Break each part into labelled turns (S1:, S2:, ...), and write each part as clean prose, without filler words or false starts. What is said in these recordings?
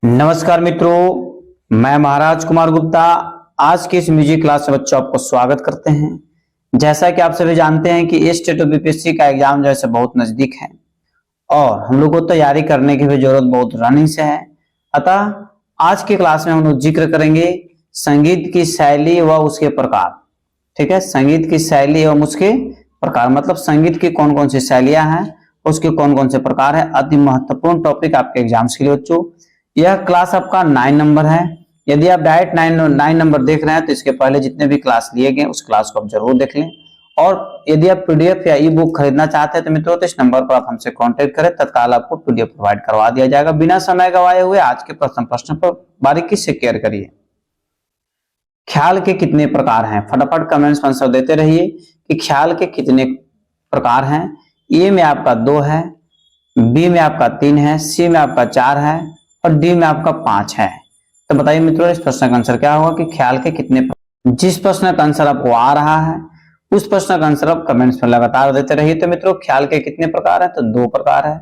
S1: नमस्कार मित्रों, मैं महाराज कुमार गुप्ता आज की इस म्यूजिक क्लास में बच्चों आपको स्वागत करते हैं। जैसा कि आप सभी जानते हैं कि स्टेट ऑफ बीपीएससी का एग्जाम जो है बहुत नजदीक है और हम लोग को तैयारी करने की भी जरूरत बहुत रनिंग से है। अतः आज की क्लास में हम लोग जिक्र करेंगे संगीत की शैली व उसके प्रकार। ठीक है, संगीत की शैली एवं उसके प्रकार मतलब संगीत की कौन कौन सी शैलियां हैं, उसके कौन कौन से प्रकार है। अति महत्वपूर्ण टॉपिक आपके एग्जाम्स के लिए बच्चों। यह क्लास आपका 9 नंबर है। यदि आप डायरेक्ट 9 नंबर देख रहे हैं तो इसके पहले जितने भी क्लास लिए गए उस क्लास को आप जरूर देख लें। और यदि आप पीडीएफ या ई बुक खरीदना चाहते हैं तो मित्रों तो इस नंबर पर आप हमसे कांटेक्ट करें, तत्काल आपको पीडीएफ प्रोवाइड करवा दिया जाएगा। बिना समय गवाए हुए आज के प्रश्न पर बारीकी से केयर करिए। ख्याल के कितने प्रकार हैं? फटाफट कमेंट्स में आंसर देते रहिए कि ख्याल के कितने प्रकार हैं। ए में आपका 2 है, बी में आपका 3 है, सी में आपका 4 है और डी में आपका 5 है। तो बताइए मित्रों इस प्रश्न का आंसर क्या होगा कि ख्याल के कितने। जिस प्रश्न का आंसर आपको आ रहा है उस प्रश्न का आंसर आप कमेंट्स में लगातार देते रहिए। तो मित्रों ख्याल के कितने प्रकार है? तो 2 प्रकार है।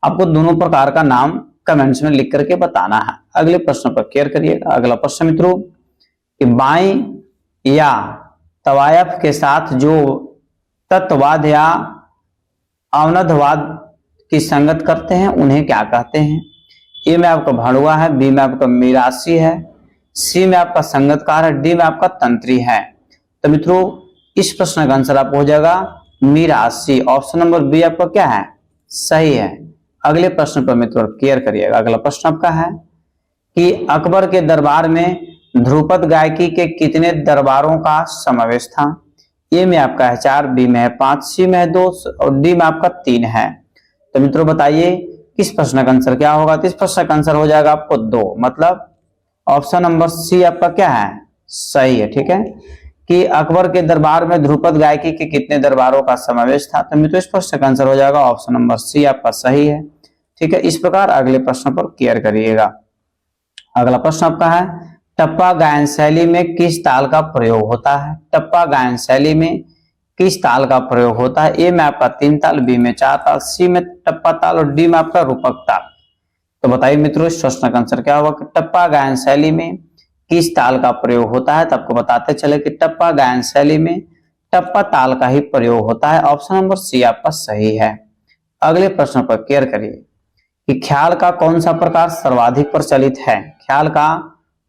S1: आपको दोनों प्रकार का नाम कमेंट्स में लिख करके बताना है। अगले प्रश्न पर केयर करिएगा। अगला प्रश्न मित्रों कि बाई या तवायफ के साथ जो तत्ववाद या अवनदवाद की संगत करते हैं उन्हें क्या कहते हैं? ए में आपका भाड़ुआ है, बी में आपका मीरासी है, सी में आपका संगतकार है, डी में आपका तंत्री है। तो मित्रों इस प्रश्न का आंसर आपको हो जाएगा मीरासी। ऑप्शन नंबर बी आपका क्या है? सही है। अगले प्रश्न पर मित्रों केयर करिएगा। अगला प्रश्न आपका है कि अकबर के दरबार में ध्रुपद गायकी के कितने दरबारों का समावेश था? ए में आपका है 4, बी में है 5, सी में है 2 और डी में आपका 3 है। तो मित्रों बताइए किस प्रश्न का आंसर क्या होगा? तो इस प्रश्न का आंसर हो जाएगा आपको 2, मतलब ऑप्शन नंबर सी आपका क्या है? सही है। ठीक है कि अकबर के दरबार में ध्रुपद गायकी के कितने दरबारों का समावेश था? तो मित्रों इस प्रश्न का आंसर हो जाएगा ऑप्शन नंबर सी आपका सही है। ठीक है, इस प्रकार अगले प्रश्न पर केयर करिएगा। अगला प्रश्न आपका है टप्पा गायन शैली में किस ताल का प्रयोग होता है? टप्पा गायन शैली में किस ताल का प्रयोग होता है? ए में आपका 3 ताल, बी में 4 ताल, सी में टप्पा ताल और डी में आपका रूपक ताल। तो बताइए मित्रों इस प्रश्न का आंसर क्या होगा कि टप्पा गायन शैली में किस ताल का प्रयोग होता है? तो आपको बताते चले कि टप्पा गायन शैली में टप्पा ताल का ही प्रयोग होता है। ऑप्शन नंबर सी आपका सही है। अगले प्रश्न पर केयर करिए कि ख्याल का कौन सा प्रकार सर्वाधिक प्रचलित है? ख्याल का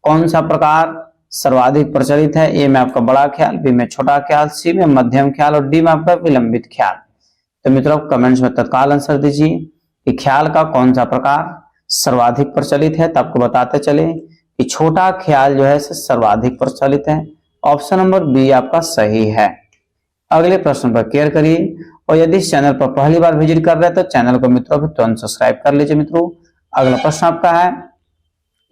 S1: कौन सा प्रकार सर्वाधिक प्रचलित है? ए में आपका बड़ा ख्याल, बी में छोटा ख्याल, सी में मध्यम ख्याल और डी में आपका विलंबित ख्याल। तो मित्रों कमेंट्स में तत्काल आंसर दीजिए कि ख्याल का कौन सा प्रकार सर्वाधिक प्रचलित है। तो आपको बताते चले कि छोटा ख्याल जो है सर्वाधिक प्रचलित है। ऑप्शन नंबर बी आपका सही है। अगले प्रश्न पर केयर करिए और यदि इस चैनल पर पहली बार विजिट कर रहे हैं तो चैनल को मित्रों को तुरंत सब्सक्राइब कर लीजिए। मित्रों अगला प्रश्न आपका है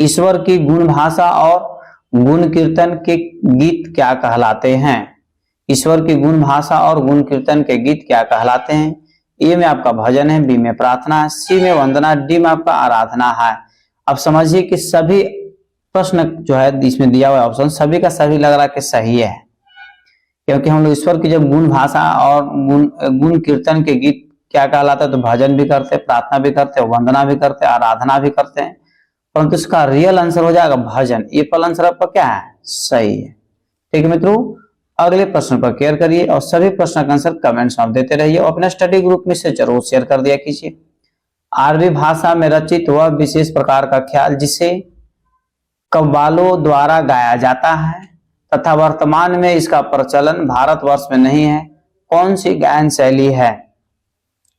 S1: ईश्वर की गुण भाषा और गुण कीर्तन के गीत क्या कहलाते हैं? ईश्वर की गुण भाषा और गुण कीर्तन के गीत क्या कहलाते हैं? ए में आपका भजन है, बी में प्रार्थना है, सी में वंदना, डी में आपका आराधना है। अब समझिए कि सभी प्रश्न जो है इसमें दिया हुआ ऑप्शन सभी का सभी लग रहा है कि सही है, क्योंकि हम लोग ईश्वर की जब गुण भाषा और गुण कीर्तन के गीत क्या कहलाता है तो भजन भी करते, प्रार्थना भी करते, वंदना भी करते, आराधना भी करते हैं, परंतु इसका रियल आंसर हो जाएगा भजन। ये पहला आंसर आपका क्या है? सही है। ठीक है मित्रों अगले प्रश्न पर केयर करिए और सभी प्रश्न का आंसर कमेंट्स में देते रहिए और अपने स्टडी ग्रुप में से जरूर शेयर कर दिया कीजिए। अरबी भाषा में रचित वह विशेष प्रकार का ख्याल जिसे कव्वालों द्वारा गाया जाता है तथा वर्तमान में इसका प्रचलन भारतवर्ष में नहीं है, कौन सी गायन शैली है?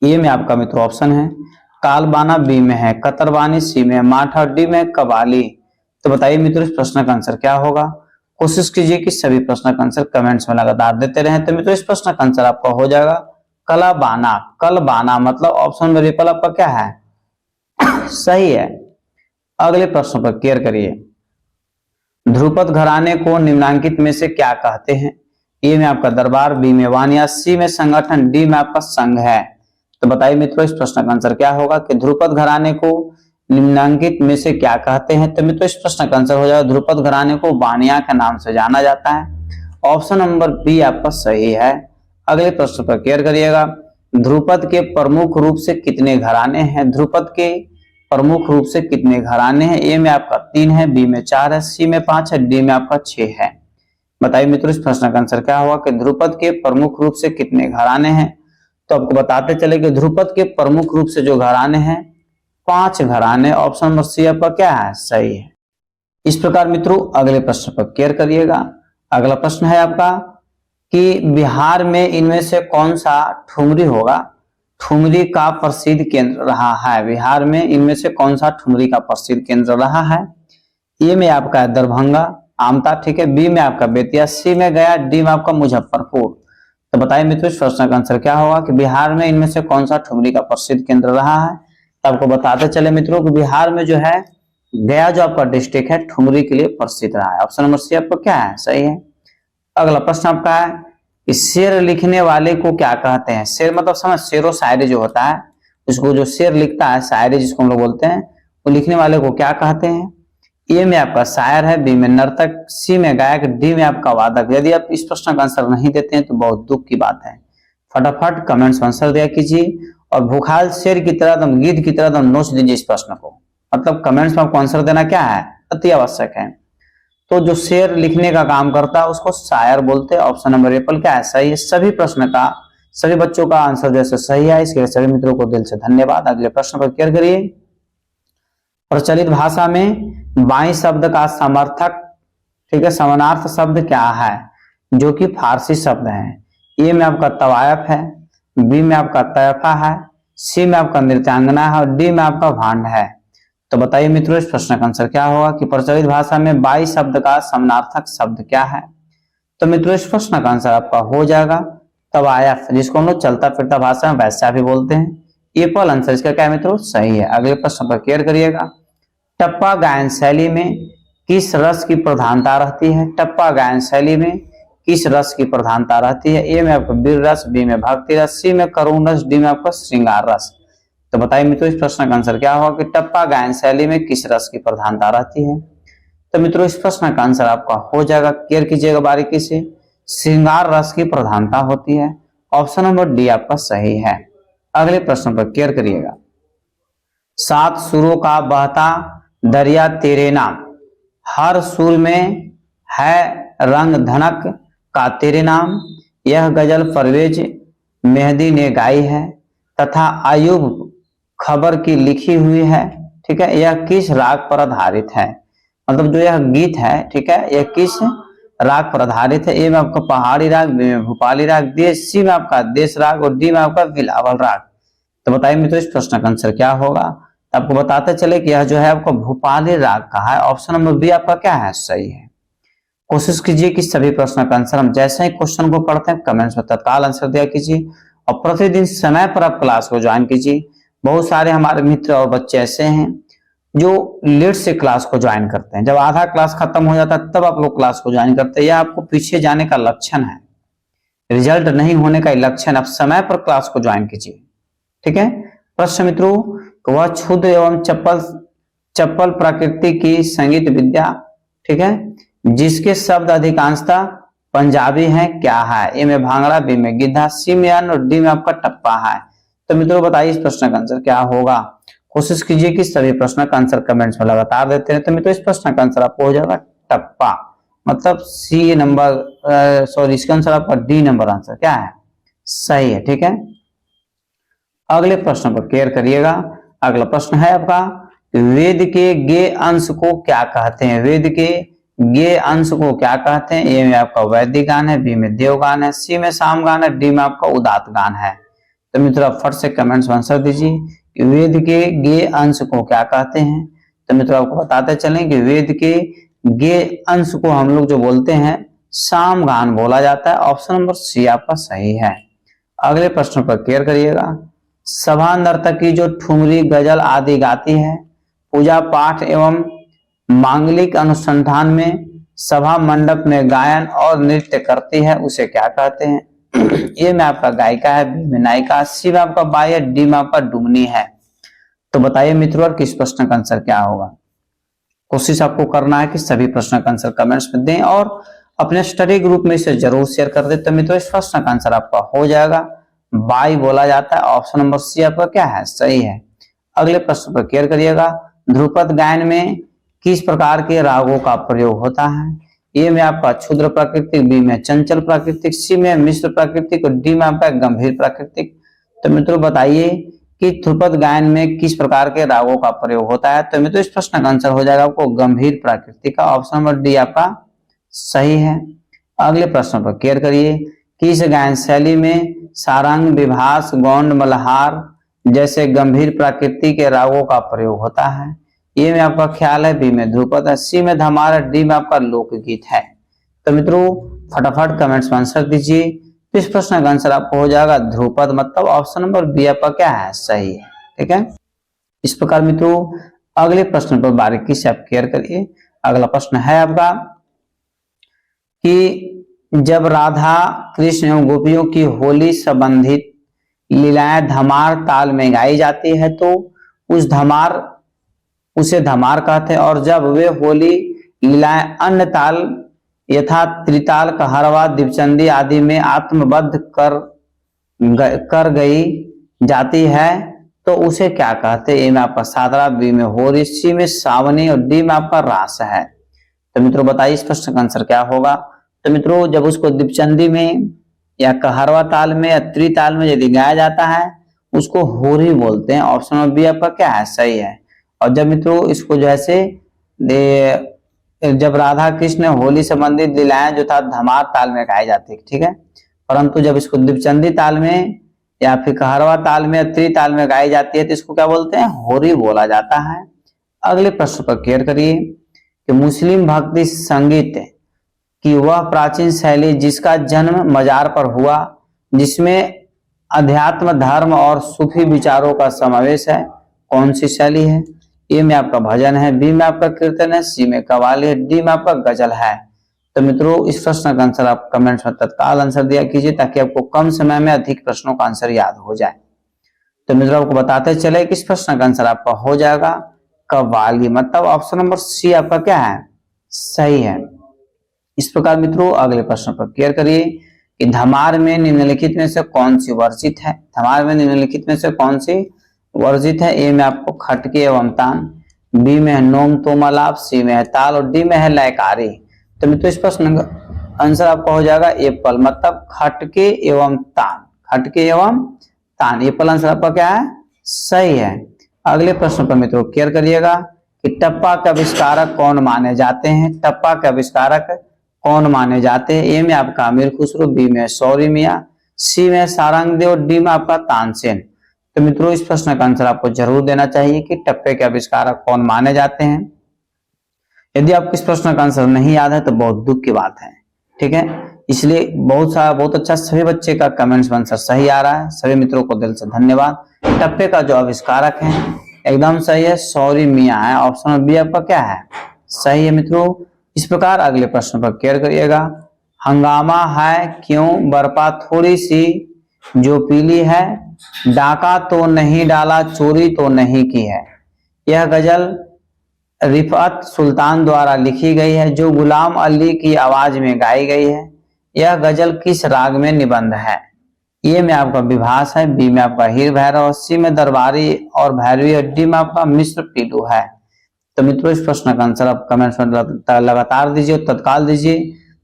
S1: ये में आपका मित्रों ऑप्शन है कालबाना, बी में है कतरबानी, सी में माठा, डी में कवाली। तो बताइए मित्रों इस प्रश्न का आंसर क्या होगा? कोशिश कीजिए कि सभी प्रश्न का आंसर कमेंट्स में लगातार देते रहें। तो मित्रों इस प्रश्न का आंसर आपका हो जाएगा कलाबाना। कलबाना मतलब ऑप्शन में रिपल आपका क्या है? सही है। अगले प्रश्न पर केयर करिए। ध्रुपद घराने को निम्नांकित में से क्या कहते हैं? ए में आपका दरबार, बी में वानिया, सी में संगठन, डी में आपका संघ है। तो बताइए मित्रों इस प्रश्न का आंसर क्या होगा कि ध्रुपद घराने को निम्नांकित में से क्या कहते हैं? तो मित्रों इस प्रश्न का आंसर हो जाएगा ध्रुपद घराने को वानिया के नाम से जाना जाता है। ऑप्शन नंबर बी आपका सही है। अगले प्रश्न पर केयर करिएगा। ध्रुपद के प्रमुख रूप से कितने घराने हैं? ध्रुपद के प्रमुख रूप से कितने घराने हैं? ए में आपका 3 है, बी में 4 है, सी में 5 है, डी में आपका 6 है। बताइए मित्रों इस प्रश्न का आंसर क्या होगा कि ध्रुपद के प्रमुख रूप से कितने घराने हैं? तो आपको बताते चले कि ध्रुपद के प्रमुख रूप से जो घराने हैं 5 घराने। ऑप्शन नंबर सी आपका क्या है? सही है। इस प्रकार मित्रों अगले प्रश्न पर केयर करिएगा। अगला प्रश्न है आपका कि बिहार में इनमें से कौन सा ठुमरी होगा? ठुमरी का प्रसिद्ध केंद्र रहा है। बिहार में इनमें से कौन सा ठुमरी का प्रसिद्ध केंद्र रहा है? ए में आपका दरभंगा आमता, ठीक है, बी में आपका बेतिया, सी में गया, डी में आपका मुजफ्फरपुर। तो बताइए मित्रों इस प्रश्न का आंसर क्या होगा कि बिहार में इनमें से कौन सा ठुमरी का प्रसिद्ध केंद्र रहा है? तो आपको बताते चले मित्रों कि बिहार में जो है गया जो आपका डिस्ट्रिक्ट है ठुमरी के लिए प्रसिद्ध रहा है। ऑप्शन नंबर सी आपका क्या है? सही है। अगला प्रश्न आपका है कि शेर लिखने वाले को क्या कहते हैं? शेर मतलब समझ शेरो शायरी जो होता है उसको, जो शेर लिखता है शायरी जिसको हम लोग बोलते हैं, वो लिखने वाले को क्या कहते हैं? ए में आपका शायर है, बी में नर्तक, सी में गायक, डी में आपका वादक। यदि आप इस प्रश्न का आंसर नहीं देते हैं तो बहुत दुख की बात है। फटाफट कमेंट्स में आंसर दिया कीजिए और भूखाल शेर की तरह तुम गिद्ध की तरह तुम नोच दीजिए इस प्रश्न को। मतलब कमेंट्स में आपको आंसर देना क्या है? अति आवश्यक है। तो जो शेर लिखने का काम करता है उसको शायर बोलते हैं। ऑप्शन नंबर एप्पल क्या है? सही है। सभी प्रश्न का सभी बच्चों का आंसर जैसे सही है, इसके लिए सभी मित्रों को दिल से धन्यवाद। अगले प्रश्न पर केयर करिए। प्रचलित भाषा में बाई शब्द का समर्थक, ठीक है, समानार्थ शब्द क्या है? जो कि फारसी शब्द है। ए में आपका तवायफ है, बी में आपका तयफा है, सी में आपका नृत्यांगना है और डी में आपका भांड है। तो बताइए मित्रों इस प्रश्न का आंसर क्या होगा कि प्रचलित भाषा में बाई शब्द का समानार्थक शब्द क्या है? तो मित्रों इस प्रश्न का आंसर आपका हो जाएगा तवायफ, जिसको हम लोग चलता फिरता भाषा में वैसा भी बोलते हैं। एप्पल आंसर इसका क्या है मित्रों? सही है। अगले प्रश्न पर केयर करिएगा। टप्पा गायन शैली में किस रस की प्रधानता रहती है? टप्पा गायन शैली में किस रस की प्रधानता रहती है? ए में आपका वीर रस, बी में भक्ति रस, सी में करुण रस, डी में आपका श्रृंगार रस। तो बताइए मित्रों इस प्रश्न का आंसर क्या होगा कि टप्पा गायन शैली में किस रस की प्रधानता रहती है? तो मित्रों इस प्रश्न का आंसर आपका हो जाएगा, केयर कीजिएगा बारीकी से, श्रृंगार रस की प्रधानता होती है। ऑप्शन नंबर डी आपका सही है। अगले प्रश्न पर केयर करिएगा। 7 सुरों का बहता दरिया तेरे नाम, हर सुर में है रंग धनक का तेरे नाम। यह गजल परवेज मेहदी ने गाई है तथा आयुब खबर की लिखी हुई है, ठीक है। यह किस राग पर आधारित है? मतलब जो यह गीत है, ठीक है, यह किस राग पर आधारित है? ए में आपका पहाड़ी राग, बी में भोपाली राग, सी में आपका देश राग और डी में आपका बिलावल राग। तो बताइए मित्रों इस प्रश्न का आंसर क्या होगा? तो आपको बताते चले कि यह जो है आपका भोपाली राग का है। ऑप्शन नंबर बी आपका क्या है? सही है। कोशिश कीजिए कि सभी प्रश्न का आंसर हम जैसे ही क्वेश्चन को पढ़ते हैं कमेंट्स में तत्काल आंसर दिया कीजिए और प्रतिदिन समय पर आप क्लास को ज्वाइन कीजिए। बहुत सारे हमारे मित्र और बच्चे ऐसे हैं जो लेट से क्लास को ज्वाइन करते हैं। जब आधा क्लास खत्म हो जाता है तब आप लोग क्लास को ज्वाइन करते हैं। यह आपको पीछे जाने का लक्षण है, रिजल्ट नहीं होने का लक्षण। आप समय पर क्लास को ज्वाइन कीजिए, ठीक है। प्रश्न मित्रों, वह क्षुद्र एवं चप्पल प्रकृति की संगीत विद्या, ठीक है, जिसके शब्द अधिकांशतः पंजाबी हैं, क्या है? ए में भांगड़ा, बी में गिद्धा, सी में अन्न और डी में आपका टप्पा है। तो मित्रों बताइए इस प्रश्न का आंसर क्या होगा? कोशिश कीजिए कि सभी प्रश्न का आंसर कमेंट्स में लगातार देते हैं। तो मित्रों इस प्रश्न का आंसर आपको हो जाएगा टप्पा, मतलब सी नंबर, सॉरी इसका आंसर आपका डी नंबर आंसर क्या है? सही है, ठीक है। अगले प्रश्न पर केयर करिएगा। अगला प्रश्न है आपका वेद के गे अंश को क्या कहते हैं? वेद के गे अंश को क्या कहते हैं? ए में आपका वैदिक गान है, बी में देवगान है, सी में सामगान है, डी में आपका उदात गान है। तो मित्रों आप फट से कमेंट्स में आंसर दीजिए कि वेद के गे अंश को क्या कहते हैं। तो मित्रों आपको बताते चलें कि वेद के गे अंश को हम लोग जो बोलते हैं सामगान बोला जाता है। ऑप्शन नंबर सी आपका सही है। अगले प्रश्न पर केयर करिएगा। सभा नर्तकी जो ठुमरी, गजल आदि गाती है, पूजा पाठ एवं मांगलिक अनुसंधान में सभा मंडप में गायन और नृत्य करती है, उसे क्या कहते हैं? ए में आपका गायिका है, बी में नायिका, सी में आपका बाई है, डी में आपका डुमनी है। तो बताइए मित्रों किस प्रश्न का आंसर क्या होगा? कोशिश आपको करना है कि सभी प्रश्न का आंसर कमेंट्स में दें और अपने स्टडी ग्रुप में इसे जरूर शेयर कर दें। तो मित्रों इस प्रश्न का आंसर आपका हो जाएगा बाई बोला जाता है। ऑप्शन नंबर सी आपका क्या है? सही है। अगले प्रश्न पर केयर करिएगा, ध्रुपद गायन में किस प्रकार के रागों का प्रयोग होता है? ए में आपका क्षुद्र प्राकृतिक, बी में चंचल प्राकृतिक, सी में मिश्र प्राकृतिक और डी में आपका गंभीर प्राकृतिक। तो मित्रों बताइए कि ध्रुपद गायन में किस प्रकार के रागों का प्रयोग होता है? तो मित्रों इस प्रश्न का आंसर हो जाएगा आपको गंभीर प्राकृतिक का, ऑप्शन नंबर डी आपका सही है। अगले प्रश्न पर केयर करिए, किस गायन शैली में सारंग, विभास, गौंड, मल्हार जैसे गंभीर प्राकृति के रागों का प्रयोग होता है? ए में आपका ख्याल है, बी में ध्रुपद है, सी में धमार है, डी में आपका लोकगीत है। तो मित्रों फटाफट कमेंट्स में आंसर दीजिए। तो इस प्रश्न का आंसर आपको हो जाएगा ध्रुपद, मतलब ऑप्शन नंबर बी आपका क्या है, सही है। ठीक है, इस प्रकार मित्रों अगले प्रश्न पर बारीकी से आप केयर करिए। अगला प्रश्न है आपका कि जब राधा कृष्ण एवं गोपियों की होली संबंधित लीलाएं धमार ताल में गाई जाती है तो उसे धमार कहते हैं, और जब वे होली लीलाएं अन्य ताल यथा त्रिताल, कहरवा, दिवचंदी आदि में आत्मबद्ध कर गई जाती है तो उसे क्या कहते हैं? ए में आपका सादरा, बी में होरी, सी में सावनी और डी में आपका रास है। तो मित्रों बताइए इस प्रश्न का आंसर क्या होगा? तो मित्रों जब उसको दिवचंदी में या कहरवा ताल में या त्रिताल में यदि गाया जाता है उसको होरी बोलते हैं, ऑप्शन नंबर बी आपका क्या है, सही है। और जब मित्रों इसको जैसे जब राधा कृष्ण होली संबंधित लीलाएं जो था धमार ताल में गाई जाती है, ठीक है, परंतु जब इसको दिवचंदी ताल में या फिर कहरवा ताल में या त्रिताल में गाई जाती है तो इसको क्या बोलते हैं, होरी बोला जाता है। अगले प्रश्न पर केयर करिए कि मुस्लिम भक्ति संगीत की वह प्राचीन शैली जिसका जन्म मजार पर हुआ, जिसमें अध्यात्म, धर्म और सूफी विचारों का समावेश है, कौन सी शैली है? ए में आपका भजन है, बी में आपका कीर्तन है, सी में कव्वाली है, डी में आपका गजल है। तो मित्रों इस प्रश्न का आंसर आप कमेंट्स में तत्काल आंसर दिया कीजिए ताकि आपको कम समय में अधिक प्रश्नों का आंसर याद हो जाए। तो मित्रों आपको बताते चले कि इस प्रश्न का आंसर आपका हो जाएगा कव्वाली, मतलब ऑप्शन नंबर सी आपका क्या है, सही है। इस प्रकार मित्रों अगले प्रश्न पर केयर करिए कि धमार में निम्नलिखित में से कौन सी वर्जित है? धमार में निम्नलिखित में से कौन सी वर्जित है? ए में आपको खटके एवं तान, बी में है नोम तोम आलाप, सी में है ताल और डी में है लयकारी। तो मित्रों इस प्रश्न का आंसर आपका हो जाएगा एप्पल, मतलब खटके एवं तान, खटके एवं तान, एप्पल आंसर आपका क्या है, सही है। अगले प्रश्न पर मित्रों केयर करिएगा कि टप्पा के आविष्कारक कौन माने जाते हैं? टप्पा के आविष्कारक कौन माने जाते हैं? ए में आपका अमीर खुसरो, बी में सौरी मियां, सी में सारंगदेव और डी में आपका तानसेन। तो मित्रों इस प्रश्न का आंसर आपको जरूर देना चाहिए कि टप्पे के आविष्कारक कौन माने जाते हैं। यदि आपको इस प्रश्न का आंसर नहीं याद है तो बहुत दुख की बात है, ठीक है। इसलिए बहुत अच्छा सभी बच्चे का कमेंट्स में आंसर सही आ रहा है, सभी मित्रों को दिल से धन्यवाद। टप्पे का जो आविष्कारक है एकदम सही है, सौरी मियां है, ऑप्शन बी आपका क्या है, सही है मित्रों। इस प्रकार अगले प्रश्न पर केयर करिएगा, हंगामा है क्यों बरपा थोड़ी सी जो पीली है, डाका तो नहीं डाला चोरी तो नहीं की है। यह गजल रिफत सुल्तान द्वारा लिखी गई है जो गुलाम अली की आवाज में गाई गई है। यह गजल किस राग में निबंध है? ए में आपका विभास है, बी में आपका हीर भैरव, सी में दरबारी और भैरवी और डी में आपका मिश्र पीलू है। तो मित्रों इस प्रश्न का आंसर आप कमेंट्स में लगातार दीजिए, तत्काल दीजिए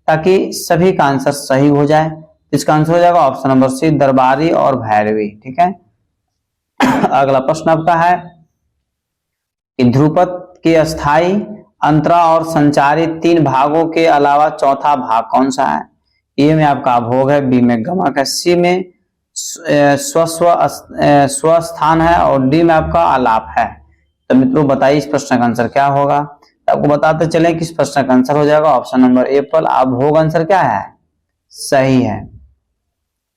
S1: ताकि सभी का आंसर सही हो जाए। इसका आंसर हो जाएगा ऑप्शन नंबर सी दरबारी और भैरवी, ठीक है। अगला प्रश्न आपका है कि ध्रुपद के अस्थाई, अंतरा और संचारी तीन भागों के अलावा चौथा भाग कौन सा है? ए में आपका भोग है, बी में गमक है, सी में स्वस्थान है और डी में आपका आलाप है। तो मित्रों बताइए इस प्रश्न का आंसर क्या होगा? तो आपको बताते चले कि इस प्रश्न का आंसर हो जाएगा ऑप्शन नंबर एप्पल, भोग आंसर क्या है, सही है।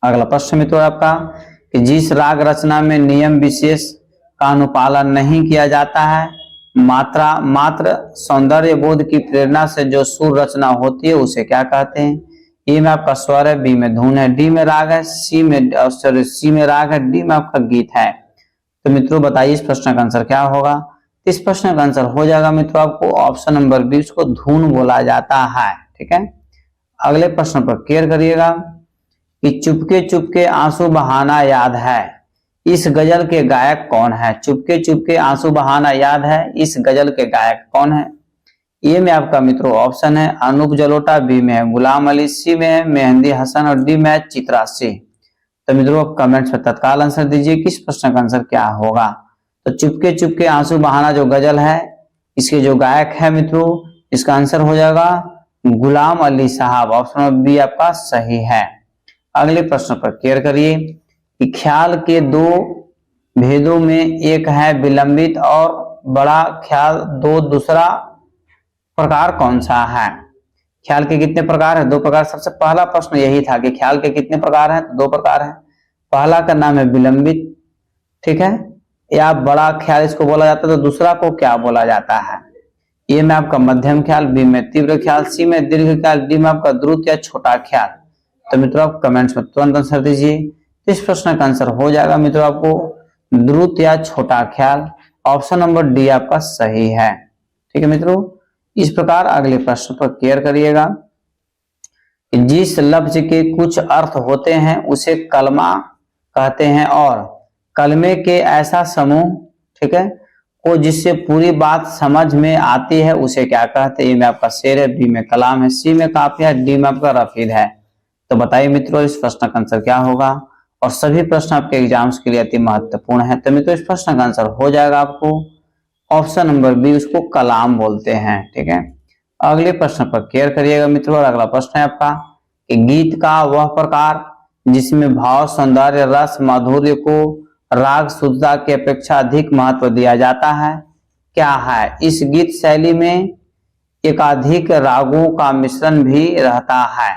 S1: अगला प्रश्न मित्रों आपका कि जिस राग रचना में नियम विशेष का अनुपालन नहीं किया जाता है, मात्र सौंदर्य बोध की प्रेरणा से जो सुर रचना होती है उसे क्या कहते हैं? ए में आपका स्वर है, बी में धुन है, डी में राग है, सी में राग है, डी में आपका गीत है। तो मित्रों बताइए इस प्रश्न का आंसर क्या होगा? इस प्रश्न का आंसर हो जाएगा मित्रों आपको ऑप्शन नंबर बी, उसको धुन बोला जाता है, ठीक है। अगले प्रश्न पर केयर करिएगा कि चुपके चुपके आंसू बहाना याद है, इस गजल के गायक कौन है? चुपके चुपके आंसू बहाना याद है, इस गजल के गायक कौन है? ए में आपका मित्रों ऑप्शन है अनूप जलोटा, बी में है गुलाम अली, सी में है मेहंदी हसन और डी में है चित्रा सिंह। तो मित्रों कमेंट्स में तत्काल आंसर दीजिए किस प्रश्न का आंसर क्या होगा। तो चुपके चुपके आंसू बहाना जो गजल है, इसके जो गायक है मित्रों, इसका आंसर हो जाएगा गुलाम अली साहब। ऑप्शन बी आपका सही है। अगले प्रश्न पर केयर करिए कि ख्याल के दो भेदों में एक है विलंबित और बड़ा ख्याल, दो दूसरा प्रकार कौन सा है? ख्याल के कितने प्रकार है? दो प्रकार। सबसे पहला प्रश्न यही था कि ख्याल के कितने प्रकार हैं? तो दो प्रकार है। पहला का नाम है विलंबित, ठीक है, या बड़ा ख्याल इसको बोला जाता है। तो दूसरा को क्या बोला जाता है? ए में आपका मध्यम ख्याल, बी में तीव्र ख्याल, सी में दीर्घ ख्याल, डी में आपका द्रुत या छोटा ख्याल। तो मित्रों आप कमेंट्स में तुरंत आंसर दीजिए। इस प्रश्न का आंसर हो जाएगा मित्रों आपको द्रुत या छोटा ख्याल। ऑप्शन नंबर डी आपका सही है। ठीक है मित्रों, इस प्रकार अगले प्रश्न पर केयर करिएगा। जिस लफ्ज के कुछ अर्थ होते हैं उसे कलमा कहते हैं और कलमे के ऐसा समूह, ठीक है, को जिससे पूरी बात समझ में आती है उसे क्या कहते हैं? ए में आपका शेर है, बी में कलाम है, सी में काफिया है, डी में आपका रफीद है। तो बताइए मित्रों इस प्रश्न का आंसर क्या होगा। और सभी प्रश्न आपके एग्जाम्स के लिए अति महत्वपूर्ण है। तो मित्रों इस प्रश्न का आंसर हो जाएगा आपको ऑप्शन नंबर बी, उसको कलाम बोलते हैं। ठीक है, अगले प्रश्न पर केयर करिएगा मित्रों। और अगला प्रश्न है आपका कि गीत का वह प्रकार जिसमें भाव, सौंदर्य, रस, माधुर्य को राग शुद्धता की अपेक्षा अधिक महत्व दिया जाता है, क्या है? इस गीत शैली में एकाधिक रागों का मिश्रण भी रहता है।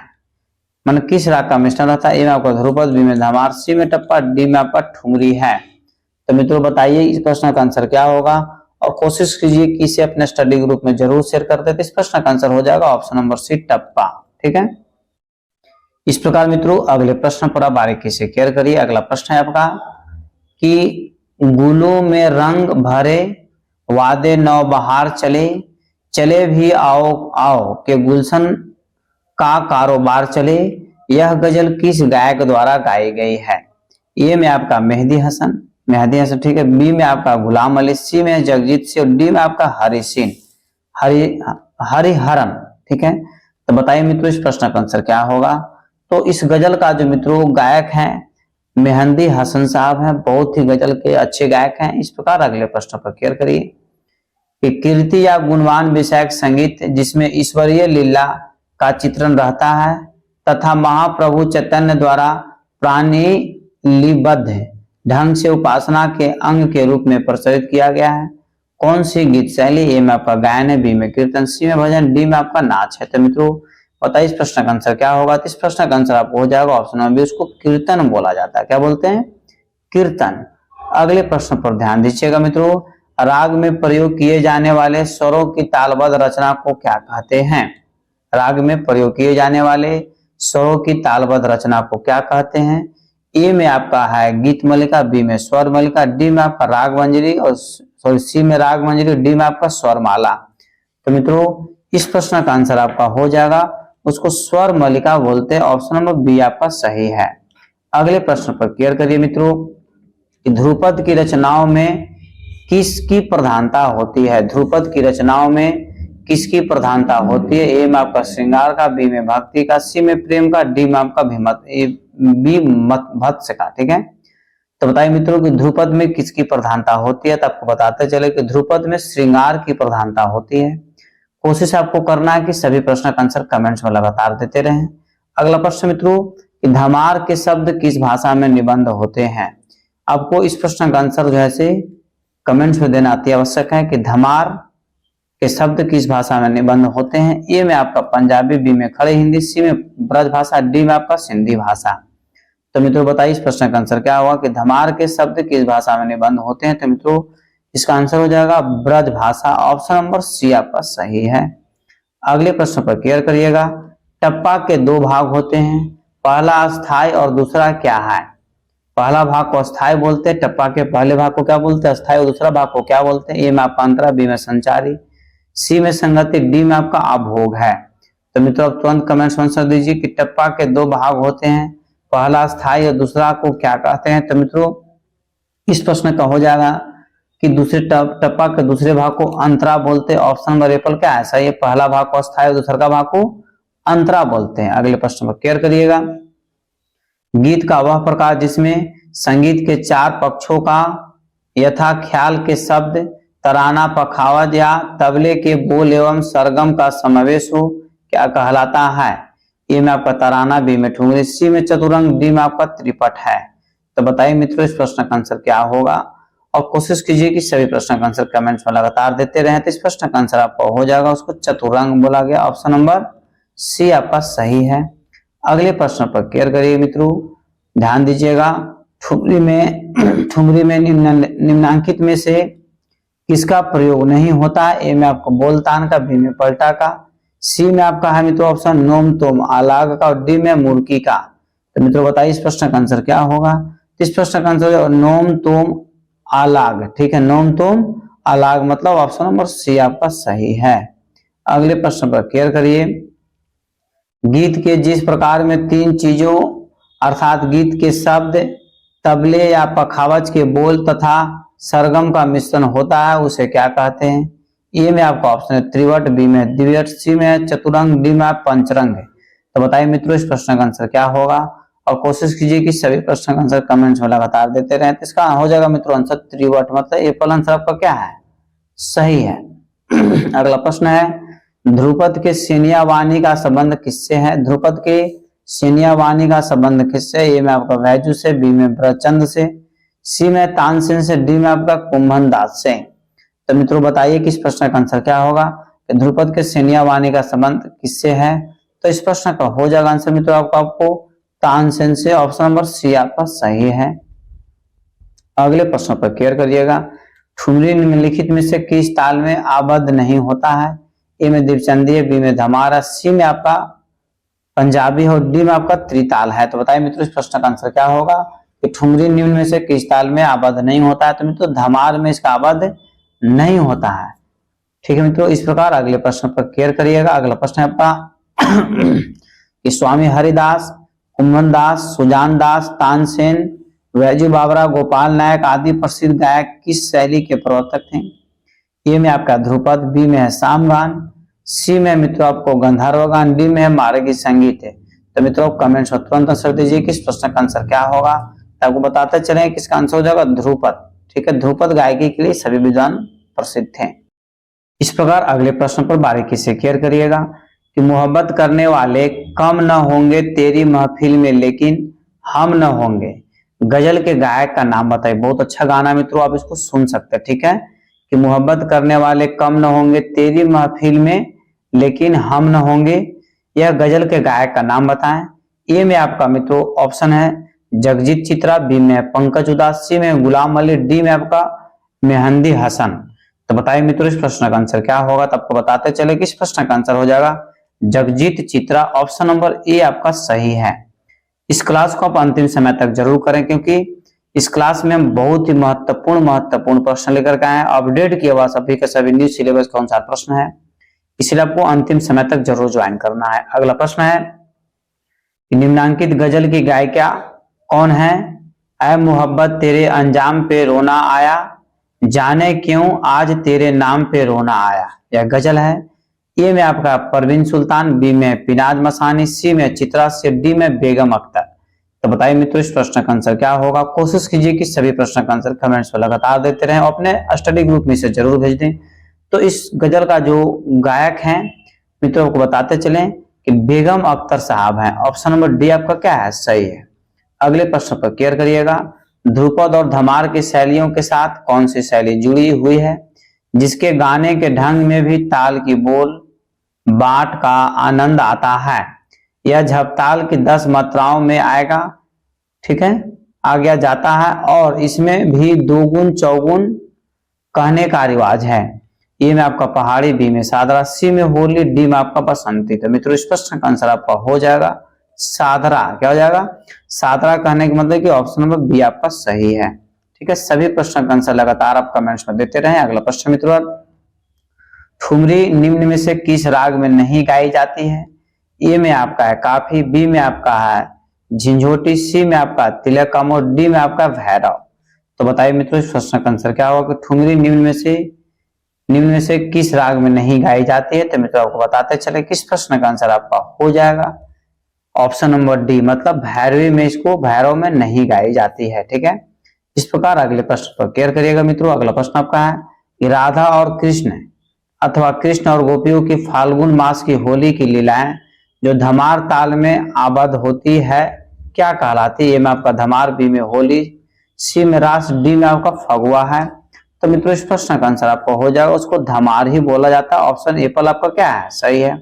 S1: मन किस राग का मिश्रण रहता है? ए में आपका ध्रुपद, बी में धमार, सी में टप्पा, डी में आपका ठुमरी है। तो मित्रों बताइए इस प्रश्न का आंसर क्या होगा और कोशिश कीजिए कि इसे अपने स्टडी ग्रुप में जरूर शेयर कर देते। इस प्रश्न का आंसर हो जाएगा ऑप्शन नंबर सी, टप्पा। ठीक है, इस प्रकार मित्रों अगले प्रश्न पर आप बारीकी से केयर करिए। अगला प्रश्न है आपका कि गुलों में रंग भरे वादे नौ बहार चले, चले भी आओ आओ के गुलशन का कारोबार चले, यह गजल किस गायक द्वारा गाई गई है? ए में आपका मेहदी हसन, ठीक है, बी में आपका गुलाम अली, सी में जगजीत सिंह और डी में आपका हरिहरन। ठीक है, तो बताइए मित्रों इस प्रश्न का आंसर क्या होगा। तो इस गजल का जो मित्रों गायक हैं मेहंदी हसन साहब हैं, बहुत ही गजल के अच्छे गायक हैं। इस प्रकार अगले प्रश्न पर केयर करिए कि कीर्ति या गुणवान विषयक संगीत जिसमें ईश्वरीय लीला का चित्रण रहता है तथा महाप्रभु चैतन्य द्वारा प्राणिलिबद्ध ढंग से उपासना के अंग के रूप में प्रचलित किया गया है, कौन सी गीत शैली? ए में आपका गायन है, बी में कीर्तन, सी में भजन, डी में आपका नाच है। तो मित्रों बताइए इस प्रश्न का आंसर क्या होगा। तो इस प्रश्न का आंसर आपको हो जाएगा ऑप्शन नंबर बी, उसको कीर्तन बोला जाता है। क्या बोलते हैं? कीर्तन। अगले प्रश्न पर ध्यान दीजिएगा मित्रों। राग में प्रयोग किए जाने वाले स्वरों की तालबद्ध रचना को क्या कहते हैं? राग में प्रयोग किए जाने वाले स्वरों की तालबद्ध रचना को क्या कहते हैं? ए में आपका है गीत मलिका, बी में स्वर मलिका, डी में आपका राग मंजरी और सी में राग मंजरी, डी में आपका स्वर माला। तो मित्रों इस प्रश्न का आंसर आपका हो जाएगा, उसको स्वर मलिका बोलते हैं। ऑप्शन नंबर बी आपका सही है। अगले प्रश्न पर केयर करिए मित्रों कि ध्रुपद की रचनाओं में किसकी प्रधानता होती है? ध्रुपद की रचनाओं में किसकी प्रधानता होती है? ए में आपका श्रृंगार का, बी में भक्ति का, सी में प्रेम का, डी में आपका भत्स का। ठीक है, तो बताइए मित्रों कि ध्रुपद में किसकी प्रधानता होती है? तो आपको बताते चले कि ध्रुपद में श्रृंगार की प्रधानता होती है। कोशिश आपको करना है कि सभी प्रश्न का आंसर कमेंट्स में लगातार देते रहें। अगला प्रश्न मित्रों कि धमार के शब्द किस भाषा में निबंध होते हैं? आपको इस प्रश्न का आंसर जो है कमेंट्स में देना अति आवश्यक है कि धमार के शब्द किस भाषा में निबंध होते हैं। ए में आपका पंजाबी, बी में खड़ी हिंदी, सी में ब्रज भाषा, डी में आपका सिंधी भाषा। तो मित्रों बताइए इस प्रश्न का आंसर क्या होगा कि धमार के शब्द किस भाषा में निबंध होते हैं। तो मित्रों इसका आंसर हो जाएगा ब्रज भाषा। ऑप्शन नंबर सी आपका सही है। अगले प्रश्न पर केयर करिएगा। टप्पा के दो भाग होते हैं, पहला अस्थाई और दूसरा क्या है? पहला भाग को अस्थाई बोलते हैं, टप्पा के पहले भाग को क्या बोलते हैं? अस्थाई। और दूसरा भाग को क्या बोलते हैं? ए में आपका अंतरा, बी में संचारी, सी में संगति, डी में आपका अभोग है। तो मित्रों आप तुरंत कमेंट्स में आंसर दीजिए कि टप्पा के दो भाग होते हैं, पहला अस्थाई और दूसरा को क्या कहते हैं। तो मित्रों इस प्रश्न का हो जाएगा कि दूसरे टप्पा के दूसरे भाग को अंतरा बोलते हैं। ऑप्शन नंबर ए पर क्या है सही है, पहला भाग को अस्थायी और दूसरा भाग को अंतरा बोलते हैं। अगले प्रश्न पर केयर करिएगा। गीत का वह प्रकार जिसमें संगीत के चार पक्षों का यथा ख्याल के शब्द, तराना, पखावज या तबले के बोल एवं सरगम का समावेश हो, क्या कहलाता है? ए में आपका तराना, बी में ठुमरी, सी में चतुरंग, डी में आपका त्रिपट है। तो बताइए मित्रों इस प्रश्न का आंसर क्या होगा, और कोशिश कीजिए कि सभी प्रश्न का आंसर कमेंट्स में लगातार देते रहे। तो इस प्रश्न का आंसर आपका हो जाएगा, उसको चतुरंग बोला गया। ऑप्शन नंबर सी आपका सही है। अगले प्रश्न पर केयर करिए मित्रों, ध्यान दीजिएगा। ठुमरी में निम्नांकित में से किसका प्रयोग नहीं होता है? ए में आपको बोलतान का, बी में पलटा का, सी में आपका है मित्रों ऑप्शन नोम तोम आलाग का, और डी में मुर्की का। तो मित्रों बताइए इस प्रश्न का आंसर क्या होगा। इस प्रश्न का आंसर नोम तोम आलाग, ठीक है, नोम तोम आलाग, मतलब ऑप्शन नंबर सी आपका सही है। अगले प्रश्न पर केयर करिए। गीत के जिस प्रकार में तीन चीजों अर्थात गीत के शब्द, तबले या पखावज के बोल तथा सरगम का मिश्रण होता है उसे क्या कहते हैं? ए में आपका ऑप्शन है त्रिवट, बी में द्विवट, सी में चतुरंग, डी में पंचरंग। तो बताइए मित्रों इस प्रश्न का आंसर क्या होगा, और कोशिश कीजिए कि सभी प्रश्न का आंसर कमेंट्स में लगातार देते रहें। तो इसका हो जाएगा मित्रों आंसर त्रिवट, मतलब ए पर आंसर आपका क्या है सही है। अगला प्रश्न है, ध्रुपद के सेनिया वाणी का संबंध किससे है? ध्रुपद के सेनिया वाणी का संबंध किससे? ए में आपका वैजु से, बी में ब्रचंद से, सी में तानसेन से, डी में आपका कुंभन दास से। तो मित्रों बताइए कि इस प्रश्न का आंसर क्या होगा, ध्रुपद के सेनिया वाणी का संबंध किससे है? तो इस प्रश्न का हो जाएगा आंसर मित्रों आपको तानसेन से। ऑप्शन नंबर सी आपका सही है। अगले प्रश्न पर केयर करिएगा। ठुमरी निम्नलिखित में से किस ताल में आबद्ध नहीं होता है? ए में दीपचंदी, बी में धमारा, सी में आपका पंजाबी और डी में आपका त्रिताल है। तो बताइए मित्रों इस प्रश्न का आंसर क्या होगा कि ठुमरी निम्न में से किस ताल में आबद्ध नहीं होता है? तो मित्रों धमार में इसका आबद्ध नहीं होता है। ठीक है मित्रों, इस प्रकार अगले प्रश्न पर केयर करिएगा। अगला प्रश्न है आपका कि स्वामी हरिदास, कुंभन दास, सुजान दास, तानसेन, वैजू बावरा, गोपाल नायक आदि प्रसिद्ध गायक किस शैली के प्रवर्तक थे? ए में आपका ध्रुपद, बी में है सामगान, सी में मित्रों आपको गंधर्व गान, डी में है मार्गी संगीत है। तो मित्रों कमेंट्स में तुरंत आंसर दीजिए कि इस प्रश्न का आंसर क्या होगा। तो आपको बताते चले कि इसका आंसर हो जाएगा ध्रुपद। ठीक है, ध्रुपद गायकी के लिए सभी विद्वान प्रसिद्ध थे। इस प्रकार अगले प्रश्न पर बारीकी से केयर करिएगा कि मोहब्बत करने वाले कम न होंगे तेरी महफिल में लेकिन हम न होंगे, गजल के गायक का नाम बताइए। बहुत अच्छा गाना मित्रों, आप इसको सुन सकते हैं। ठीक है, कि मोहब्बत करने वाले कम न होंगे तेरी महफिल में लेकिन हम न होंगे, यह गजल के गायक का नाम बताएं। ए में आपका मित्रों ऑप्शन है जगजीत चित्रा, बी में पंकज उदास, सी में गुलाम अली, डी में आपका मेहंदी हसन। तो बताइए मित्रों इस प्रश्न का आंसर क्या होगा। तो आपको बताते चले कि इस प्रश्न का आंसर हो जाएगा Jagjit Chitra. Option number A आपका सही है। इस क्लास को आप अंतिम समय तक जरूर करें, क्योंकि इस क्लास में हम बहुत ही महत्वपूर्ण प्रश्न लेकर के आए हैं। अपडेट किया हुआ सभी के सभी न्यू सिलेबस के अनुसार प्रश्न है, इसलिए आपको अंतिम समय तक जरूर ज्वाइन करना है। अगला प्रश्न है कि निम्नांकित गजल की गायिका कौन है? ऐ मोहब्बत तेरे अंजाम पे रोना आया, जाने क्यों आज तेरे नाम पे रोना आया, यह गजल है। ए में आपका परवीन सुल्तान, बी में पिनाज मसानी, सी में चित्रा से, डी में बेगम अख्तर। तो बताइए मित्रों इस प्रश्न का आंसर क्या होगा। कोशिश कीजिए कि सभी प्रश्न का आंसर कमेंट्स में लगातार देते रहें, अपने स्टडी ग्रुप में से जरूर भेज दें। तो इस गजल का जो गायक हैं मित्रों को बताते चलें कि बेगम अख्तर साहब हैं। ऑप्शन नंबर डी आपका क्या है सही है। अगले प्रश्न पर केयर करिएगा। ध्रुपद और धमार की शैलियों के साथ कौन सी शैली जुड़ी हुई है जिसके गाने के ढंग में भी ताल की बोल बाट का आनंद आता है? यह झपताल की 10 मात्राओं में आएगा, ठीक है, आ गया जाता है, और इसमें भी 2 गुण 4 गुण कहने का रिवाज है। ए में आपका पहाड़ी, बी में सादरा, सी में होली, डी में आपका बसंती। तो मित्रों इस प्रश्न का आंसर आपका हो जाएगा सादरा। क्या हो जाएगा सादरा, कहने का मतलब कि ऑप्शन नंबर बी आपका सही है। ठीक है, सभी प्रश्न का आंसर लगातार आप कमेंट्स में देते रहें। अगला प्रश्न मित्रों, ठुमरी निम्न में से किस राग में नहीं गाई जाती है? ए में आपका है काफी, बी में आपका है झिंझोटी, सी में आपका तिलकम और डी में आपका भैरव। तो बताइए मित्रों इस प्रश्न का आंसर क्या होगा कि ठुमरी निम्न में से किस राग में नहीं गाई जाती है। तो मित्रों आपको बताते चले किस प्रश्न का आंसर आपका हो जाएगा ऑप्शन नंबर डी, मतलब भैरवी में, इसको भैरव में नहीं गाई जाती है। ठीक है, इस प्रकार अगले प्रश्न पर केयर करिएगा मित्रों। अगला प्रश्न आपका है कि राधा और कृष्ण अथवा कृष्ण और गोपियों की फाल्गुन मास की होली की लीलाएं जो धमार ताल में आबद्ध होती है क्या कहलाती है। ए में आपका धमार, बी में होली, सी में रास, डी में आपका फगुआ है। तो मित्रों इस प्रश्न का आंसर आपको हो जाएगा, उसको धमार ही बोला जाता है। ऑप्शन ए पर आपका क्या है, सही है।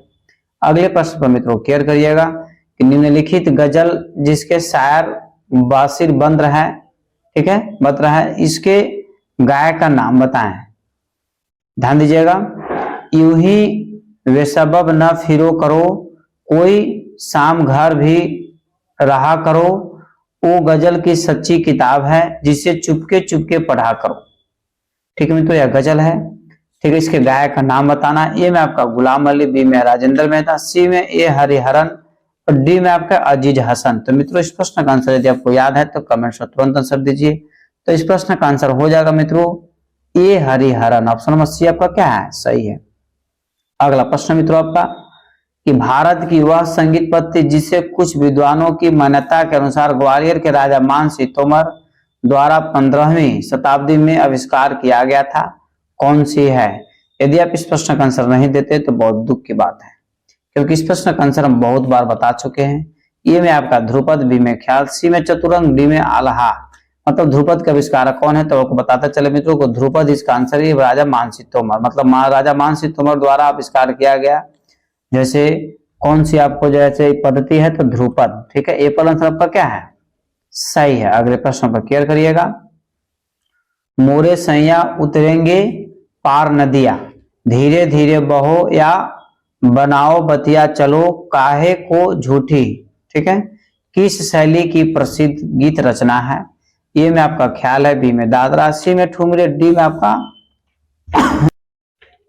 S1: अगले प्रश्न पर मित्रों केयर करिएगा कि निम्नलिखित गजल जिसके शायर बासिर बंद्र है, ठीक है, बंद्र है, इसके गायक का नाम बताएं। ध्यान दीजिएगा, यूं ही वे सबब न फिरो करो, कोई शाम घर भी रहा करो, वो गजल की सच्ची किताब है जिसे चुपके चुपके पढ़ा करो। ठीक है मित्रों, यह गजल है। ठीक है, इसके गायक का नाम बताना। ए में आपका गुलाम अली, बी में राजेंद्र मेहता, सी में ए हरिहरन और डी में आपका अजीज हसन। तो मित्रों इस प्रश्न का आंसर यदि आपको याद है तो कमेंट में तुरंत आंसर दीजिए। तो इस प्रश्न का आंसर हो जाएगा मित्रों ए हरिहरन। ऑप्शन नंबर सी आपका क्या है, सही है। अगला प्रश्न मित्रों आपका कि भारत की वह संगीत पद्धति जिसे कुछ विद्वानों की मान्यता के अनुसार ग्वालियर के राजा मानसिंह तोमर द्वारा 15वीं शताब्दी में आविष्कार किया गया था, कौन सी है। यदि आप इस प्रश्न का आंसर नहीं देते तो बहुत दुख की बात है, क्योंकि इस प्रश्न का आंसर हम बहुत बार बता चुके हैं। ए में आपका ध्रुपद, बी में ख्याल, सी में चतुरंग, डी में आल्हा। मतलब ध्रुपद का आविष्कारक कौन है, तो आपको बताते चले मित्रों को ध्रुपद इसका आंसर है राजा मानसिंह तोमर, मतलब महाराजा मानसिंह तोमर द्वारा आविष्कार किया गया। जैसे कौन सी आपको जैसे पद्धति है तो ध्रुपद। ठीक है, ए पर आंसर आपका क्या है, सही है। अगले प्रश्न पर केयर करिएगा, मोरे सैया उतरेंगे पार नदिया, धीरे धीरे बहो या बनाओ बतिया चलो, काहे को झूठी। ठीक है, किस शैली की प्रसिद्ध गीत रचना है। ए में आपका ख्याल है, बी में दादरा, सी में ठुमरी, डी में आपका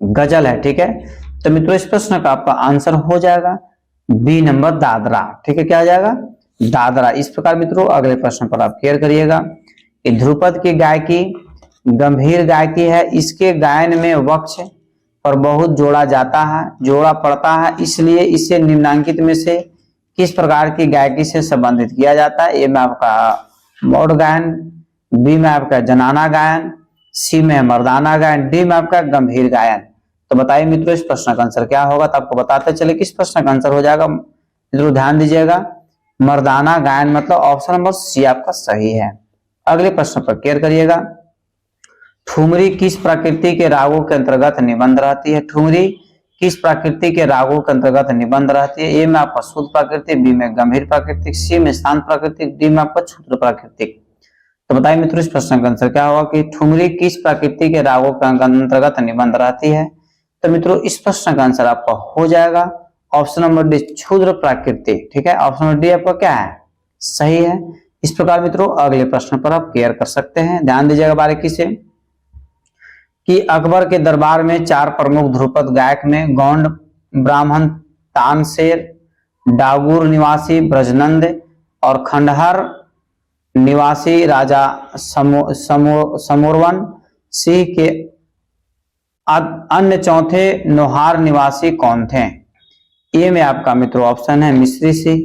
S1: गजल है। ठीक है, तो मित्रों इस प्रश्न का आपका आंसर हो जाएगा बी नंबर दादरा। ठीक है, क्या आ जाएगा, दादरा। इस प्रकार मित्रों अगले प्रश्न पर आप केयर करिएगा कि ध्रुपद की गायकी गंभीर गायकी है, इसके गायन में वक्ष पर बहुत जोड़ा पड़ता है, इसलिए इसे निम्नांकित में से किस प्रकार की गायकी से संबंधित किया जाता है। ए में आपका मौड़ गायन, बी में आपका जनाना गायन, सी में मर्दाना गायन, डी में आपका गंभीर गायन। तो बताइए मित्रों इस प्रश्न का आंसर क्या होगा। तो आपको बताते चले किस प्रश्न का आंसर हो जाएगा मित्रों, ध्यान दीजिएगा, मर्दाना गायन, मतलब ऑप्शन नंबर सी आपका सही है। अगले प्रश्न पर केयर करिएगा, ठुमरी किस प्रकृति के रागों के अंतर्गत निबंध रहती है। ठुमरी किस प्रकृति के रागों के अंतर्गत निबंध रहती है। ए में आपका शुद्ध प्राकृतिक, बी में गंभीर प्राकृतिक, सी में शांत प्राकृतिक, डी में आपका क्षुद्र प्राकृतिक। तो बताइए मित्रों इस प्रश्न का आंसर क्या होगा कि ठुमरी किस प्रकृति के रागों के अंतर्गत निबंध रहती है। तो मित्रों इस प्रश्न का आंसर आपका हो जाएगा ऑप्शन नंबर डी, क्षुद्र प्राकृतिक। ठीक है, ऑप्शन नंबर डी आपका क्या है, सही है। इस प्रकार मित्रों अगले प्रश्न पर आप केयर कर सकते हैं। ध्यान दीजिएगा बारीकी से कि अकबर के दरबार में 4 प्रमुख ध्रुपद गायक में गौंड ब्राह्मण तानसेन, डागुर निवासी ब्रजनंद और खंडहर निवासी राजा समोरवन सिंह के अन्य चौथे नोहार निवासी कौन थे। ए में आपका मित्रों ऑप्शन है मिश्री सिंह,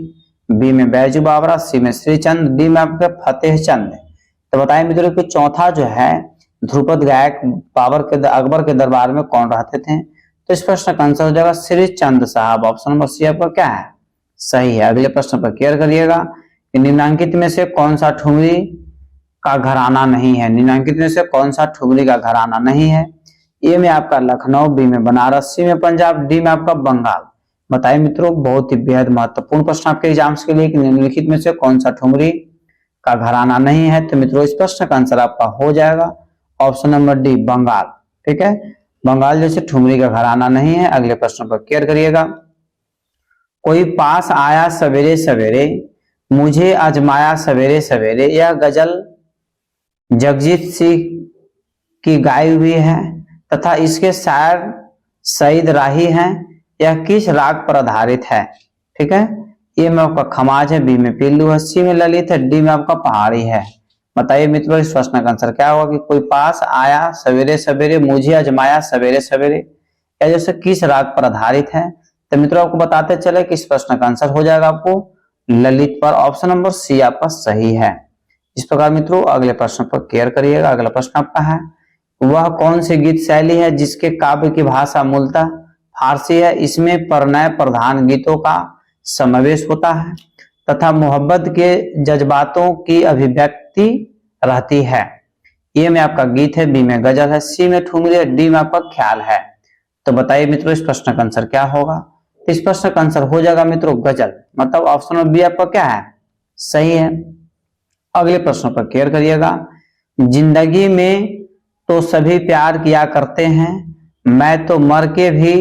S1: बी में बैजू बावरा, सी में श्रीचंद, डी में आपका फतेह चंद। तो बताइए मित्रों कि चौथा जो है ध्रुपद गायक अकबर के दरबार में कौन रहते थे। तो इस प्रश्न का आंसर हो जाएगा श्रीचंद साहब। ऑप्शन नंबर सी आपका क्या है, सही है। अगले प्रश्न पर केयर करिएगा कि निम्नांकित में से कौन सा ठुमरी का घराना नहीं है। निम्नांकित में से कौन सा ठुमरी का घराना नहीं है। ए में आपका लखनऊ, बी में बनारस, सी में पंजाब, डी में आपका बंगाल। बताइए मित्रों बहुत ही बेहद महत्वपूर्ण प्रश्न आपके एग्जाम्स के लिए कि निम्नलिखित में से कौन सा ठुमरी का घराना नहीं है। तो मित्रों इस प्रश्न का आंसर आपका हो जाएगा ऑप्शन नंबर डी, बंगाल। ठीक है, बंगाल जैसे ठुमरी का घराना नहीं है। अगले प्रश्न पर केयर करिएगा, कोई पास आया सवेरे सवेरे, मुझे आजमाया सवेरे सवेरे, यह गजल जगजीत सिंह की गाई हुई है तथा इसके शायर सईद राही हैं। यह किस राग पर आधारित है। ठीक है, ए में आपका खमाज है, बी में पिल्लू है, सी में ललित है, डी में आपका पहाड़ी है। बताइए मित्रों इस प्रश्न का आंसर क्या होगा कि कोई पास आया सवेरे सवेरे, मुझे अजमाया सवेरे सवेरे, या जैसे किस राग पर आधारित है। तो मित्रों आपको बताते चले कि इस प्रश्न का आंसर हो जाएगा आपको ललित पर। ऑप्शन नंबर सी आपका सही है। इस प्रकार मित्रों अगले प्रश्न पर केयर करिएगा। अगला प्रश्न आपका है, वह कौन सी गीत शैली है जिसके काव्य की भाषा मूलतः फारसी है, इसमें प्रणय प्रधान गीतों का समावेश होता है तथा मोहब्बत के जज्बातों की अभिव्यक्ति रहती है। ए में आपका गीत है, बी में गजल है, सी में ठुमरी है, डी में आपका ख्याल है। तो बताइए मित्रों इस प्रश्न का आंसर क्या होगा। इस प्रश्न का आंसर हो जाएगा मित्रों गजल, मतलब ऑप्शन नंबर बी आपका क्या है, सही है। अगले प्रश्न पर केयर करिएगा। जिंदगी में तो सभी प्यार किया करते हैं, मैं तो मर के भी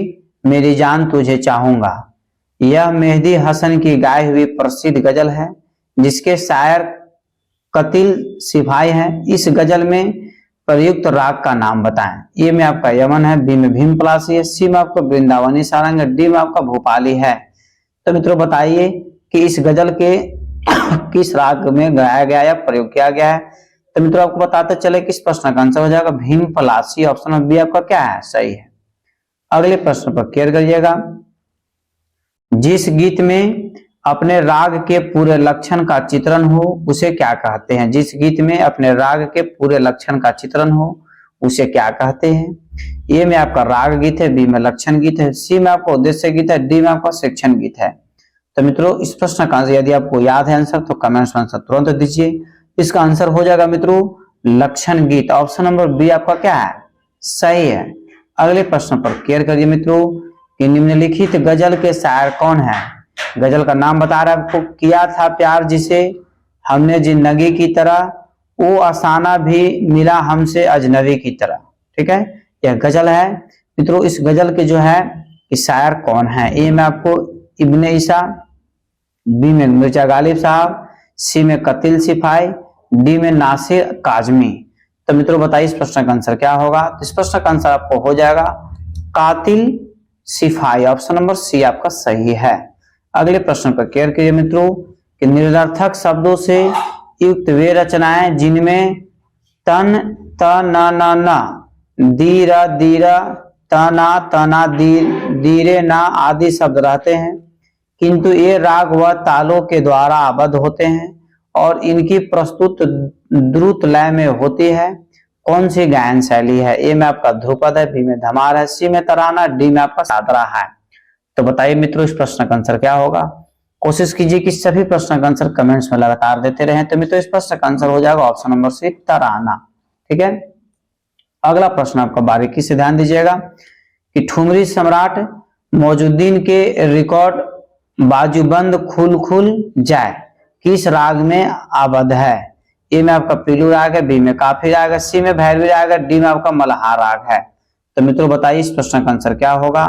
S1: मेरी जान तुझे चाहूंगा। यह मेहदी हसन की गाई हुई प्रसिद्ध गजल है जिसके शायर कतिल सिपाही है। इस गजल में प्रयुक्त राग का नाम बताएं। ए में आपका यमन है, बी में भीम पलासी है, सी में आपका वृंदावनी सारंग है, डी में आपका भोपाली है। तो मित्रों बताइए कि इस गजल के किस राग में गाया गया या प्रयोग किया गया है। तो मित्रों आपको बताते चले कि इस प्रश्न का आंसर हो जाएगा Bhimpalasi. Option number B आपका क्या है, सही है। अगले प्रश्न पर केयर करिएगा। जिस गीत में अपने राग के पूरे लक्षण का चित्रण हो उसे क्या कहते हैं। जिस गीत में अपने राग के पूरे लक्षण का चित्रण हो उसे क्या कहते हैं। ए में आपका राग गीत है, बी में लक्षण गीत है, सी में आपका उद्देश्य गीत है, डी में आपका शिक्षण गीत है। तो मित्रों इस प्रश्न का आंसर यदि आपको याद है आंसर तो कमेंट्स में आंसर तुरंत दीजिए। इसका आंसर हो जाएगा मित्रों लक्षण गीत। ऑप्शन नंबर बी आपका क्या है, सही है। अगले प्रश्न पर केयर करिए मित्रों कि निम्नलिखित गजल के शायर कौन है। गजल का नाम बता रहा है आपको, किया था प्यार जिसे हमने जिंदगी की तरह, वो अफसाना भी मिला हमसे अजनबी की तरह। ठीक है, यह गजल है मित्रों। इस गजल के जो है इस शायर कौन है। ए में आपको इब्ने ईसा, बी में मिर्जा गालिब साहब, सी में कतिल सिपाही, डी में नासिर काजमी। तो मित्रों बताइए इस प्रश्न का आंसर क्या होगा। तो इस प्रश्न का आंसर आपको हो जाएगा कातिल सिपाही। ऑप्शन नंबर सी आपका सही है। अगले प्रश्न पर केयर कीजिए मित्रों कि निरर्थक शब्दों से युक्त वे रचनाएं जिनमें तन त न दीरा दीरा तना तना दीरे ना आदि शब्द रहते हैं किंतु ये राग व तालों के द्वारा आबद्ध होते हैं और इनकी प्रस्तुत द्रुत लय में होती है। कौन सी गायन शैली है। ए में आपका ध्रुपद है, बी में धमार है, सी में तराना, डी में आपका सादरा है। तो बताइए मित्रों इस प्रश्न का आंसर क्या होगा। कोशिश कीजिए कि सभी प्रश्न का आंसर कमेंट्स में लगातार देते रहें। तो मित्रों इस प्रश्न का आंसर हो जाएगा ऑप्शन नंबर सी तराना। ठीक है, अगला प्रश्न आपका बारीकी से ध्यान दीजिएगा कि ठुमरी सम्राट मौजुद्दीन के रिकॉर्ड बाजूबंद खुल खुल जाए किस राग में आबद्ध है। ए में आपका पीलू राग है, बी में काफी राग है, सी में भैरवी राग है, डी में आपका मल्हार राग है। तो मित्रों बताइए इस प्रश्न का आंसर क्या होगा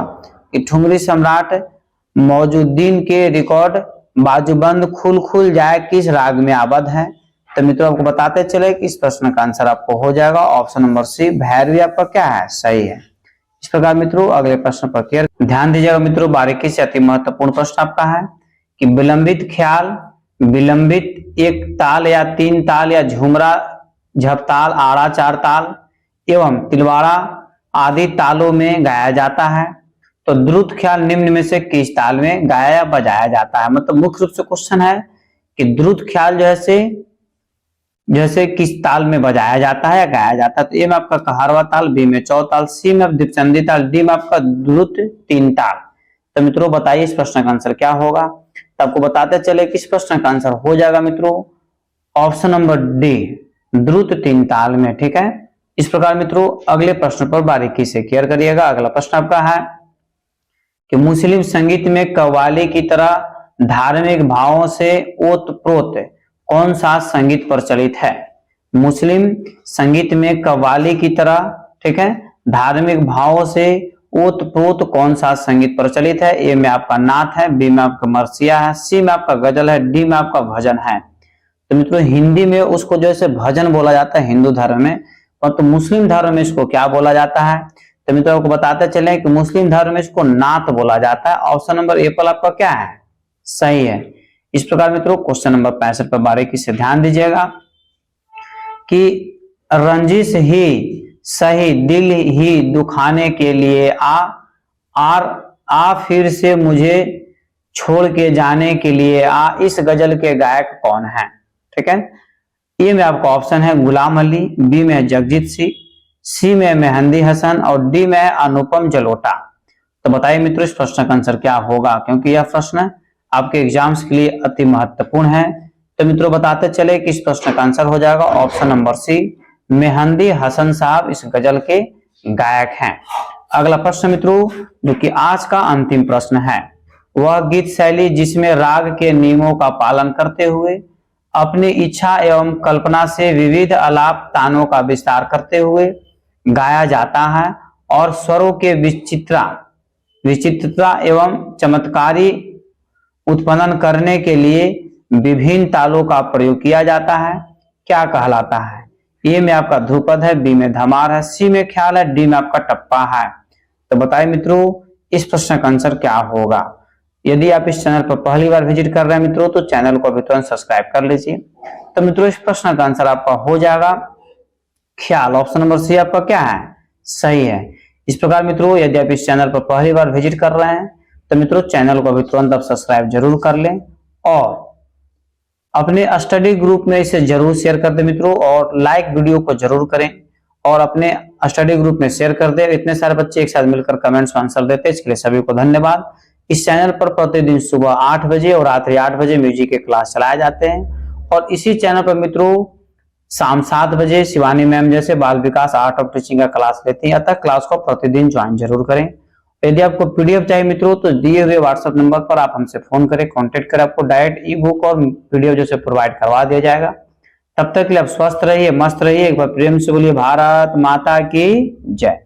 S1: कि ठुमरी सम्राट मौजुद्दीन के रिकॉर्ड बाजूबंद खुल खुल जाए किस राग में आबद्ध है। तो मित्रों आपको बताते चले कि इस प्रश्न का आंसर आपको हो जाएगा ऑप्शन नंबर सी भैरवी आपका क्या है, सही है। इस प्रकार मित्रों अगले प्रश्न पर केयर ध्यान दीजिएगा मित्रों बारीकी से। अति महत्वपूर्ण प्रश्न आपका है कि विलंबित ख्याल विलंबित एक ताल या तीन ताल या झुमरा झपताल आड़ा चार ताल एवं तिलवाड़ा आदि तालों में गाया जाता है। तो द्रुत ख्याल निम्न में से किस ताल में गाया या बजाया जाता है। मतलब मुख्य रूप से क्वेश्चन है कि द्रुत ख्याल जैसे किस ताल में बजाया जाता है या गाया जाता है। तो ए में आपका कहारवा ताल, बी में चौताल, सी में दीपचंदी ताल, डी में आपका द्रुत तीन ताल। तो मित्रों बताइए इस प्रश्न का आंसर क्या होगा। तो आपको बताते चले कि इस प्रश्न का आंसर हो जाएगा मित्रों ऑप्शन नंबर डी द्रुत तीन ताल में। ठीक है, इस प्रकार मित्रों अगले प्रश्न पर बारीकी से केयर करिएगा। अगला प्रश्न आपका है कि मुस्लिम संगीत में कव्वाली की तरह धार्मिक भावों से ओतप्रोत कौन सा संगीत प्रचलित है। मुस्लिम संगीत में कव्वाली की तरह ठीक है धार्मिक भावों से ओतप्रोत कौन सा संगीत प्रचलित है। ए में आपका नाथ है, बी में आपका मरसिया है, सी में आपका गजल है, डी में आपका भजन है। तो मित्रों हिंदी में उसको जैसे भजन बोला जाता है हिंदू धर्म में, और तो मुस्लिम धर्म में इसको क्या बोला जाता है। तो मित्रों आपको बताते चले कि मुस्लिम धर्म में इसको नात बोला जाता है। ऑप्शन नंबर ए पर आपका क्या है, सही है। इस प्रकार मित्रों क्वेश्चन नंबर 65 पर बारीकी से ध्यान दीजिएगा कि रंजिश ही सही दिल ही दुखाने के लिए आ फिर से मुझे छोड़ के जाने के लिए आ, इस गजल के गायक कौन है? ठीक है, ए में आपका ऑप्शन है गुलाम अली, बी में जगजीत सिंह, सी में मेहंदी हसन और डी में अनुपम जलोटा। तो बताइए मित्रों इस प्रश्न का आंसर क्या होगा, क्योंकि यह प्रश्न आपके एग्जाम्स के लिए अति महत्वपूर्ण है। तो मित्रों बताते चले कि इस प्रश्न का आंसर हो जाएगा option number C, Mehdi Hassan साहब इस गजल के गायक हैं। अगला प्रश्न मित्रों जो कि आज का अंतिम प्रश्न है, वह गीत शैली जिसमें राग के नियमों का पालन करते हुए अपनी इच्छा एवं कल्पना से विविध आलाप तानों का विस्तार करते हुए गाया जाता है और स्वरों के विचित्रता एवं चमत्कारी उत्पन्न करने के लिए विभिन्न तालों का प्रयोग किया जाता है, क्या कहलाता है? ए में आपका ध्रुपद है, बी में धमार है, सी में ख्याल है, डी में आपका टप्पा है। तो बताइए मित्रों इस प्रश्न का आंसर क्या होगा। यदि आप इस चैनल पर पहली बार विजिट कर रहे हैं मित्रों तो चैनल को अभी तुरंत सब्सक्राइब कर लीजिए। तो मित्रों इस प्रश्न का आंसर आपका हो जाएगा ख्याल, ऑप्शन नंबर सी आपका क्या है? सही है। इस प्रकार मित्रों यदि आप इस चैनल पर पहली बार विजिट कर रहे हैं तो मित्रों चैनल को अभी तुरंत आप सब्सक्राइब जरूर कर लें और अपने स्टडी ग्रुप में इसे जरूर शेयर कर दें मित्रों, और लाइक वीडियो को जरूर करें और अपने स्टडी ग्रुप में शेयर कर दें। इतने सारे बच्चे एक साथ मिलकर कमेंट्स में आंसर देते हैं, इसके लिए सभी को धन्यवाद। इस चैनल पर प्रतिदिन सुबह 8 बजे और रात्रि 8 बजे म्यूजिक के क्लास चलाए जाते हैं और इसी चैनल पर मित्रों शाम 7 बजे शिवानी मैम जैसे बाल विकास आर्ट ऑफ टीचिंग का क्लास लेती है, अतः क्लास को प्रतिदिन ज्वाइन जरूर करें। यदि आपको पीडीएफ चाहिए मित्रों तो दिए हुए व्हाट्सएप नंबर पर आप हमसे फोन करें, कांटेक्ट करें, आपको डायरेक्ट ई बुक और पीडीएफ जैसे प्रोवाइड करवा दिया जाएगा। तब तक के लिए आप स्वस्थ रहिए, मस्त रहिए। एक बार प्रेम से बोलिए भारत माता की जय।